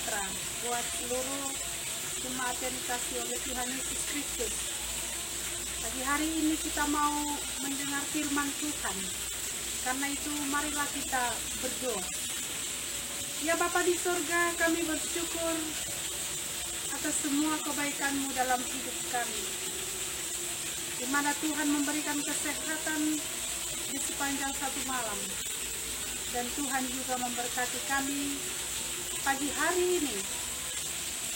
sejahtera buat seluruh jemaat yang dikasih oleh Tuhan Yesus Kristus. Pagi hari ini kita mau mendengar firman Tuhan. Karena itu marilah kita berdoa. Ya Bapa di surga, kami bersyukur atas semua kebaikan-Mu dalam hidup kami, di mana Tuhan memberikan kesehatan di sepanjang satu malam, dan Tuhan juga memberkati kami pagi hari ini.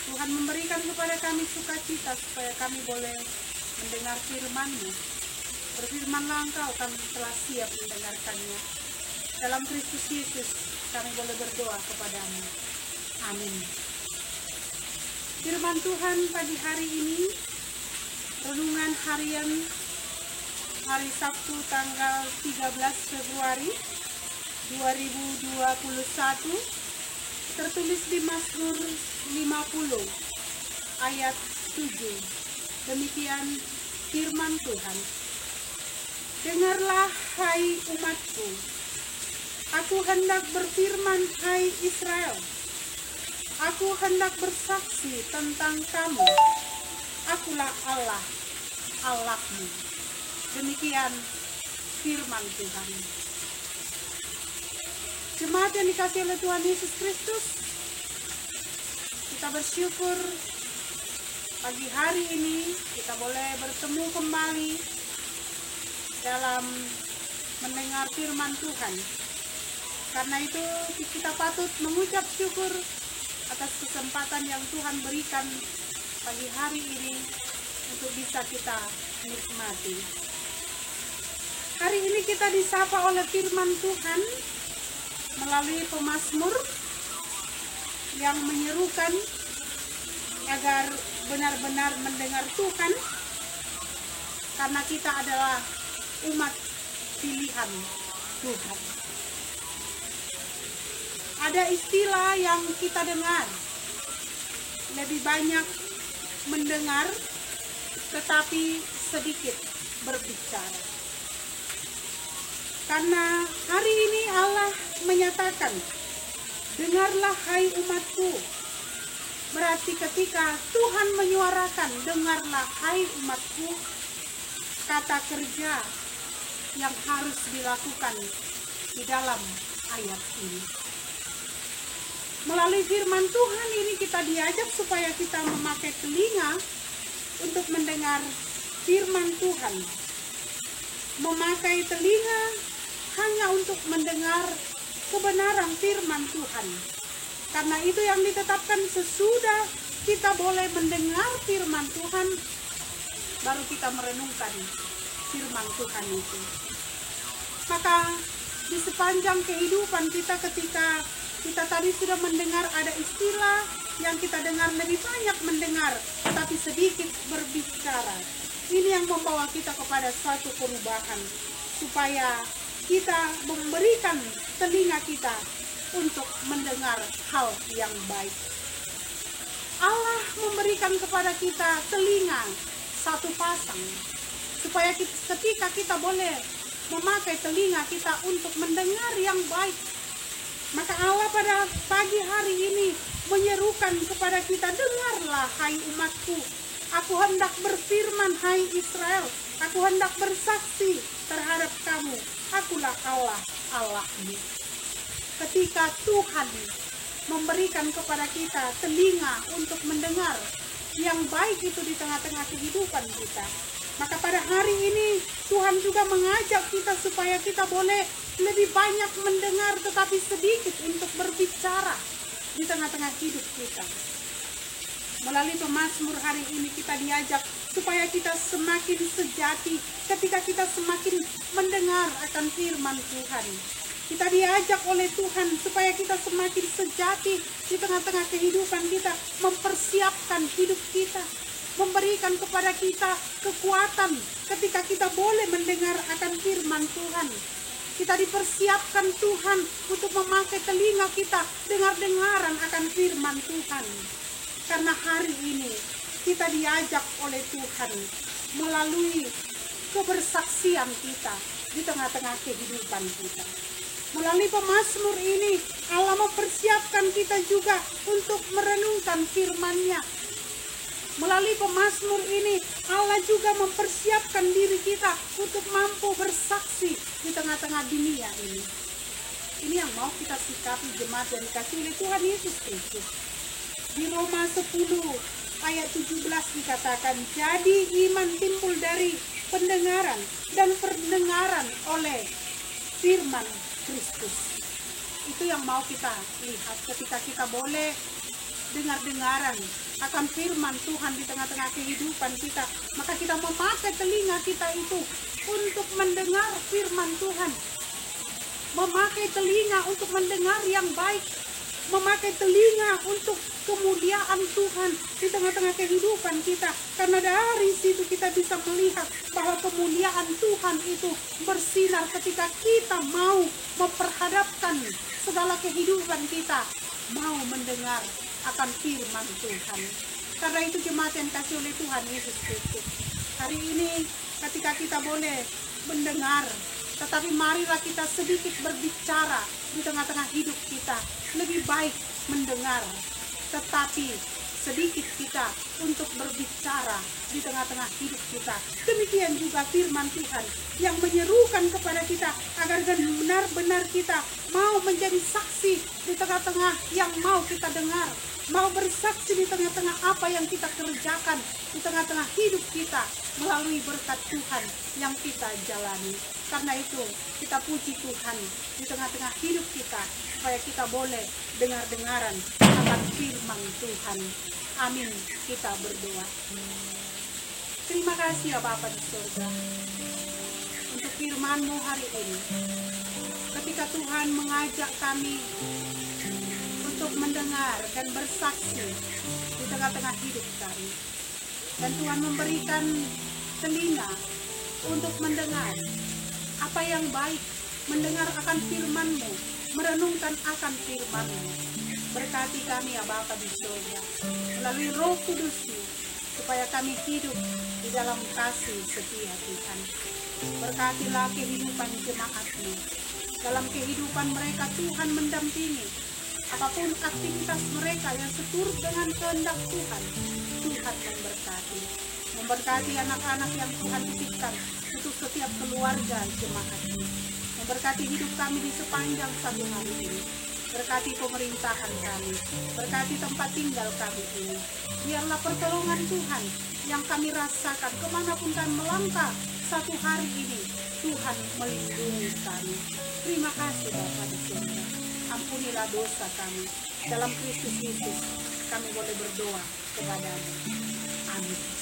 Tuhan memberikan kepada kami sukacita supaya kami boleh mendengar firman-Mu. Berfirmanlah Engkau, kami telah siap mendengarkannya. Dalam Kristus Yesus kami boleh berdoa kepadamu. Amin. Firman Tuhan pagi hari ini, renungan harian hari Sabtu tanggal 13 Februari 2021, tertulis di Mazmur 50 ayat 7. Demikian firman Tuhan. Dengarlah hai umatku, aku hendak berfirman hai Israel. Aku hendak bersaksi tentang kamu. Akulah Allah, Allahmu. Demikian firman Tuhan. Jemaat yang dikasihi oleh Tuhan Yesus Kristus, kita bersyukur pagi hari ini kita boleh bertemu kembali dalam mendengar firman Tuhan. Karena itu kita patut mengucap syukur atas kesempatan yang Tuhan berikan pagi hari ini untuk bisa kita nikmati. Hari ini kita disapa oleh firman Tuhan melalui pemazmur yang menyerukan agar benar-benar mendengar Tuhan, karena kita adalah umat pilihan Tuhan. Ada istilah yang kita dengar, lebih banyak mendengar tetapi sedikit berbicara. Karena hari ini Allah menyatakan, dengarlah hai umatku. Berarti ketika Tuhan menyuarakan, dengarlah hai umatku, kata kerja yang harus dilakukan di dalam ayat ini. Melalui firman Tuhan ini kita diajak supaya kita memakai telinga untuk mendengar firman Tuhan. Memakai telinga hanya untuk mendengar kebenaran firman Tuhan. Karena itu yang ditetapkan, sesudah kita boleh mendengar firman Tuhan, baru kita merenungkan firman Tuhan itu. Maka di sepanjang kehidupan kita, ketika kita tadi sudah mendengar ada istilah yang kita dengar, lebih banyak mendengar tetapi sedikit berbicara. Ini yang membawa kita kepada suatu perubahan, supaya kita memberikan telinga kita untuk mendengar hal yang baik. Allah memberikan kepada kita telinga satu pasang, supaya ketika kita boleh memakai telinga kita untuk mendengar yang baik, maka Allah pada pagi hari ini menyerukan kepada kita, dengarlah hai umatku, aku hendak berfirman hai Israel, aku hendak bersaksi terhadap kamu, akulah Allah, Allahmu. Ketika Tuhan memberikan kepada kita telinga untuk mendengar yang baik itu di tengah-tengah kehidupan kita, maka pada hari ini Tuhan juga mengajak kita supaya kita boleh lebih banyak mendengar tetapi sedikit untuk berbicara di tengah-tengah hidup kita. Melalui pemazmur hari ini kita diajak supaya kita semakin sejati ketika kita semakin mendengar akan firman Tuhan. Kita diajak oleh Tuhan supaya kita semakin sejati di tengah-tengah kehidupan kita, mempersiapkan hidup kita, memberikan kepada kita kekuatan ketika kita boleh mendengar akan firman Tuhan. Kita dipersiapkan Tuhan untuk memakai telinga kita dengar-dengaran akan firman Tuhan. Karena hari ini kita diajak oleh Tuhan melalui kebersaksian kita di tengah-tengah kehidupan kita. Melalui pemazmur ini, Allah mempersiapkan kita juga untuk merenungkan firman-Nya. Melalui pemazmur ini, Allah juga mempersiapkan diri kita untuk mampu bersaksi di tengah-tengah dunia ini. Ini yang mau kita sikapi jemaat yang dikasihi oleh Tuhan Yesus Kristus. Di Roma 10 ayat 17 dikatakan, jadi iman timbul dari pendengaran dan pendengaran oleh firman Kristus. Itu yang mau kita lihat ketika kita boleh dengar-dengaran akan firman Tuhan di tengah-tengah kehidupan kita, maka kita memakai telinga kita itu untuk mendengar firman Tuhan, memakai telinga untuk mendengar yang baik, memakai telinga untuk kemuliaan Tuhan di tengah-tengah kehidupan kita, karena dari situ kita bisa melihat bahwa kemuliaan Tuhan itu bersinar ketika kita mau memperhadapkan segala kehidupan kita, mau mendengar akan firman Tuhan. Karena itu jemaat yang kasih oleh Tuhan Yesus Kristus, hari ini ketika kita boleh mendengar, tetapi marilah kita sedikit berbicara di tengah-tengah hidup kita. Lebih baik mendengar, tetapi sedikit kita untuk berbicara di tengah-tengah hidup kita. Demikian juga firman Tuhan yang menyerukan kepada kita agar benar-benar kita mau menjadi saksi di tengah-tengah yang mau kita dengar, mau bersaksi di tengah-tengah apa yang kita kerjakan di tengah-tengah hidup kita melalui berkat Tuhan yang kita jalani. Karena itu kita puji Tuhan di tengah-tengah hidup kita, supaya kita boleh dengar-dengaran akan firman Tuhan. Amin. Kita berdoa. Terima kasih ya Bapa di surga untuk firman-Mu hari ini. Ketika Tuhan mengajak kami untuk mendengar dan bersaksi di tengah-tengah hidup kami, dan Tuhan memberikan telinga untuk mendengar apa yang baik, mendengar akan firman-Mu, merenungkan akan firman-Mu. Berkati kami ya Bapa di surga melalui Roh Kudus-Mu, supaya kami hidup di dalam kasih setia Tuhan. Berkatilah kehidupan jemaat-Mu, dalam kehidupan mereka Tuhan mendampingi apapun aktivitas mereka yang seturut dengan kehendak Tuhan. Tuhan memberkati anak-anak yang Tuhan titipkan untuk setiap keluarga jemaat-Mu. Memberkati hidup kami di sepanjang satu hari ini. Berkati pemerintahan kami, berkati tempat tinggal kami ini. Biarlah pertolongan Tuhan yang kami rasakan kemanapun kami melangkah satu hari ini, Tuhan melindungi kami. Terima kasih Bapa di surga. Ampunilah dosa kami. Dalam Kristus Yesus kami boleh berdoa kepada-Mu. Amin.